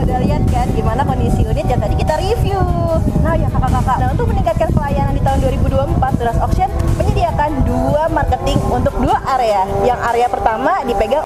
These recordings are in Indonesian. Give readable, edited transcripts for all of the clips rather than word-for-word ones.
udah lihat kan gimana kondisi unit yang tadi kita review. Nah ya kakak-kakak, nah untuk meningkatkan pelayanan di tahun 2024, Duras Auction menyediakan dua marketing untuk dua area. Yang area pertama dipegang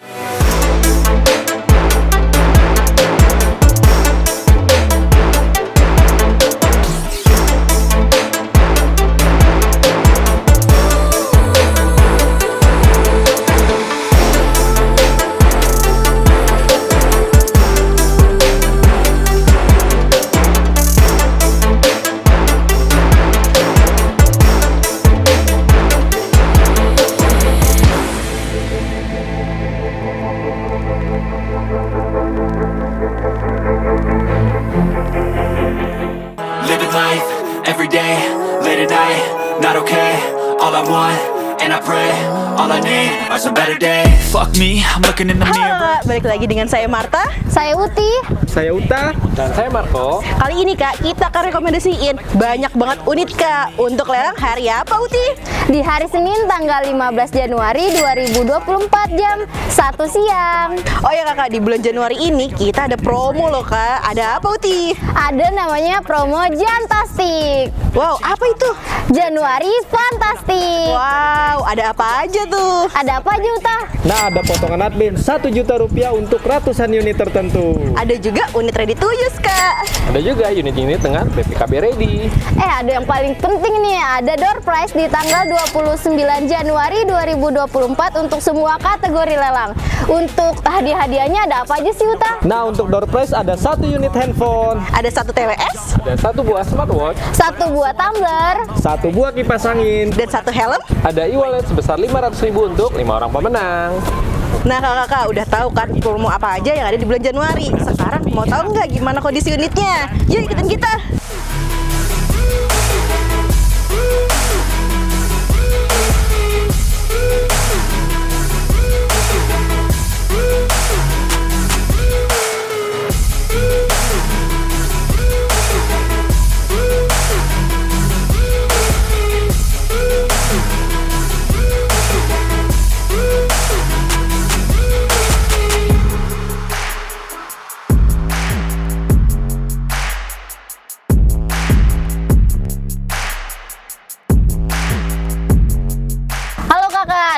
life, every day, late at night, not okay. All I want, and I pray, all I need are some better days. Fuck me, I'm looking in the mirror. Halo, balik lagi dengan saya Marta. Saya Uti. Saya Uta. Dan saya Marco. Kali ini Kak, kita akan rekomendasiin banyak banget unit Kak untuk lelang hari apa Uti? Di hari Senin tanggal 15 Januari 2024 jam 1 siang. Oh ya Kakak, di bulan Januari ini kita ada promo loh Kak. Ada apa Uti? Ada namanya promo Jantastic. Wow, apa itu? Januari Fantastic. Wow, ada apa aja tuh? Ada apa aja Uta? Nah, ada potongan admin 1 juta rupiah untuk ratusan unit tertentu. Ada juga unit ready to use Kak. Ada juga unit-unit dengan BPKB ready. Ada yang paling penting nih, ada door prize di tanggal 29 Januari 2024 untuk semua kategori lelang. Untuk hadiah-hadiahnya ada apa aja sih Uta? Nah, untuk door prize ada 1 unit handphone, Ada 1 TWS Ada 1 buah smartwatch. 1 buah tumbler, 1 buah kipas angin. dan 1 helm. Ada e-wallet sebesar 500.000 untuk 5 orang pemenang. Nah kakak-kakak udah tahu kan promo apa aja yang ada di bulan Januari. Sekarang mau tahu nggak gimana kondisi unitnya? Yuk ikutin kita.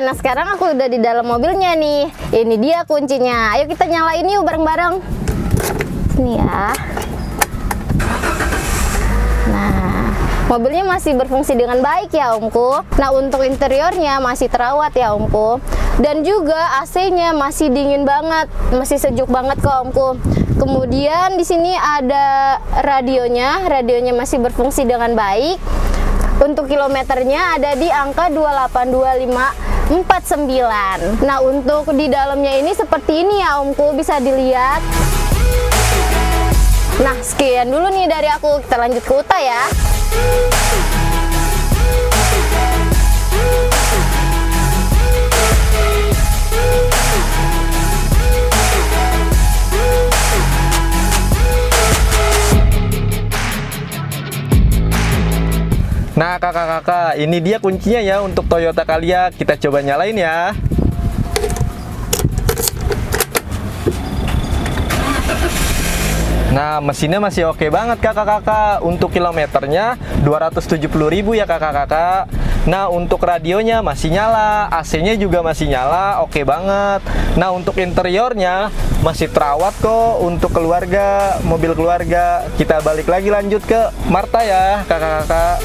Nah sekarang aku udah di dalam mobilnya nih. Ini dia kuncinya. Ayo kita nyalain yuk bareng-bareng. Sini ya. Nah, mobilnya masih berfungsi dengan baik ya Omku. Nah untuk interiornya masih terawat ya Omku. Dan juga AC-nya masih dingin banget, masih sejuk banget kok Omku. Kemudian di sini ada radionya masih berfungsi dengan baik. Untuk kilometernya ada di angka 282549. Nah untuk di dalamnya ini seperti ini ya Omku, bisa dilihat. Nah sekian dulu nih dari aku, kita lanjut ke Uta ya. Nah, kakak-kakak, ini dia kuncinya ya untuk Toyota Calya. Kita coba nyalain ya. Nah, mesinnya masih oke banget kakak-kakak. Untuk kilometernya 270.000 ya kakak-kakak. Nah, untuk radionya masih nyala, AC-nya juga masih nyala, oke banget. Nah, untuk interiornya masih terawat kok untuk keluarga, mobil keluarga. Kita balik lagi lanjut ke Marta ya kakak-kakak.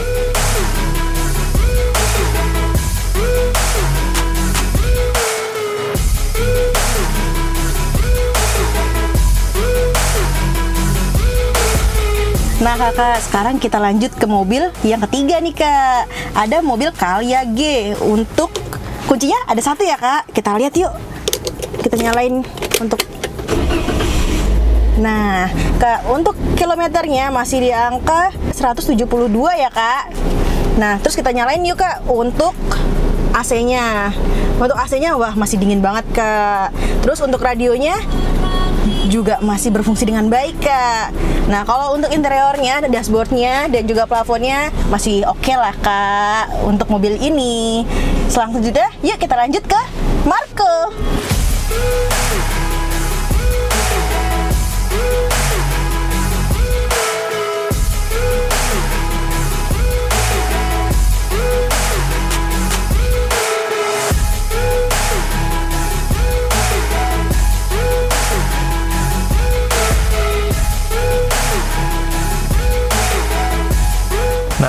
Nah kakak, sekarang kita lanjut ke mobil yang ketiga nih kak. Ada mobil Calya G. Untuk kuncinya ada 1 ya kak. Kita lihat yuk. Kita nyalain untuk. Nah kak, untuk kilometernya masih di angka 172 ya kak. Nah terus kita nyalain yuk kak untuk AC-nya. Untuk AC-nya wah masih dingin banget kak. Terus untuk radionya juga masih berfungsi dengan baik kak. Nah kalau untuk interiornya, dashboardnya dan juga plafonnya masih oke lah kak untuk mobil ini. Selanjutnya yuk kita lanjut ke Marco.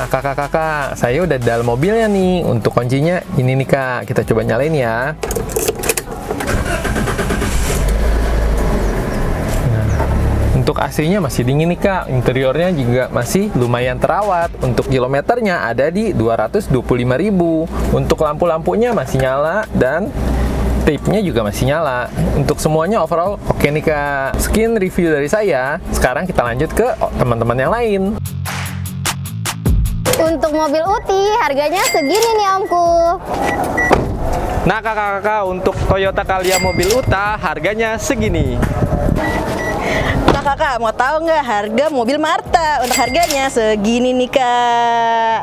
Nah kakak-kakak, saya udah di dalam mobilnya nih. Untuk kuncinya ini nih kak, kita coba nyalain ya. Untuk AC-nya masih dingin nih kak, interiornya juga masih lumayan terawat. Untuk kilometernya ada di 225.000. Untuk lampu-lampunya masih nyala dan tape-nya juga masih nyala. Untuk semuanya overall oke nih kak. Sekian review dari saya. Sekarang kita lanjut ke teman-teman yang lain. Untuk mobil Uti harganya segini nih omku. Nah kakak-kakak, untuk Toyota Calya mobil Uta harganya segini. Nah kakak, mau tahu nggak harga mobil Marta? Untuk harganya segini nih kak.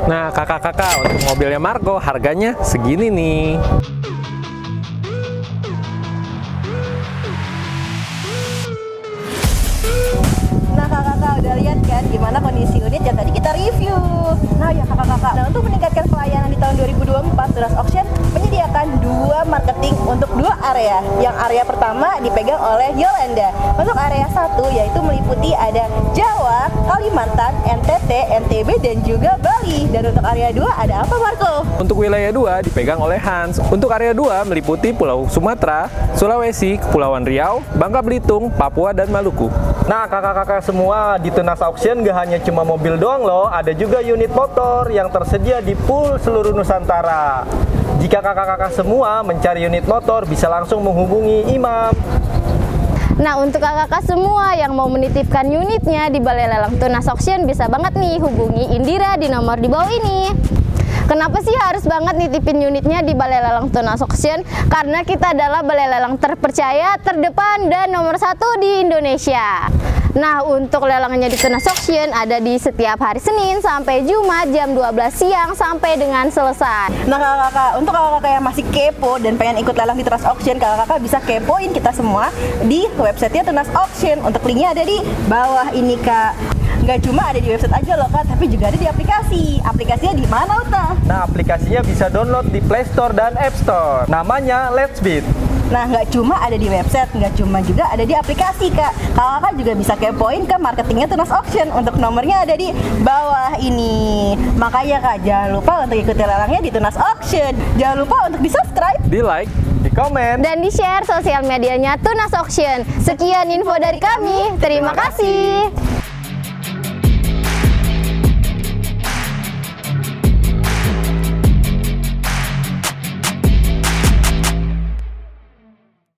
Nah kakak-kakak, untuk mobilnya Marco harganya segini nih. Nah kakak-kakak udah lihat kan gimana kondisi unit yang tadi kita review. Nah ya kakak-kakak, nah untuk meningkatkan pelayanan di tahun 2024, Tunas Auction menyediakan 2 marketing untuk 2 area. Yang area pertama dipegang oleh Yolanda. Untuk area 1 yaitu meliputi ada Jawa, Kalimantan, NTT, NTB, dan juga Bali. Dan untuk area 2 ada apa Marco? Untuk wilayah 2 dipegang oleh Hans. Untuk area 2 meliputi Pulau Sumatera, Sulawesi, Kepulauan Riau, Bangka Belitung, Papua, dan Maluku. Nah kakak-kakak semua, di Tunas Auction gak hanya cuma mobil doang loh, ada juga unit motor yang tersedia di pool seluruh Nusantara. Jika kakak-kakak semua mencari unit motor, bisa langsung menghubungi Imam. Nah untuk kakak-kakak semua yang mau menitipkan unitnya di Balai Lelang Tunas Auction, bisa banget nih hubungi Indira di nomor di bawah ini. Kenapa sih harus banget nitipin unitnya di Balai Lelang Tunas Auction? Karena kita adalah balai lelang terpercaya, terdepan, dan nomor 1 di Indonesia. Nah untuk lelangnya di Tunas Auction ada di setiap hari Senin sampai Jumat jam 12 siang sampai dengan selesai. Nah kakak-kakak, untuk kakak-kakak yang masih kepo dan pengen ikut lelang di Tunas Auction, kakak-kakak bisa kepoin kita semua di websitenya Tunas Auction. Untuk linknya ada di bawah ini kak. Nggak cuma ada di website aja loh kak, tapi juga ada di aplikasi. Aplikasinya di mana Uta? Nah aplikasinya bisa download di Play Store dan App Store. Namanya Let's Beat. Nah nggak cuma ada di website, nggak cuma juga ada di aplikasi kak. Kakak juga bisa kepoin ke marketingnya Tunas Auction. Untuk nomornya ada di bawah ini. Makanya kak, jangan lupa untuk ikuti lelangnya di Tunas Auction. Jangan lupa untuk di subscribe, Di like, di komen. Dan di-share sosial medianya Tunas Auction. Sekian info dari kami. Terima kasih.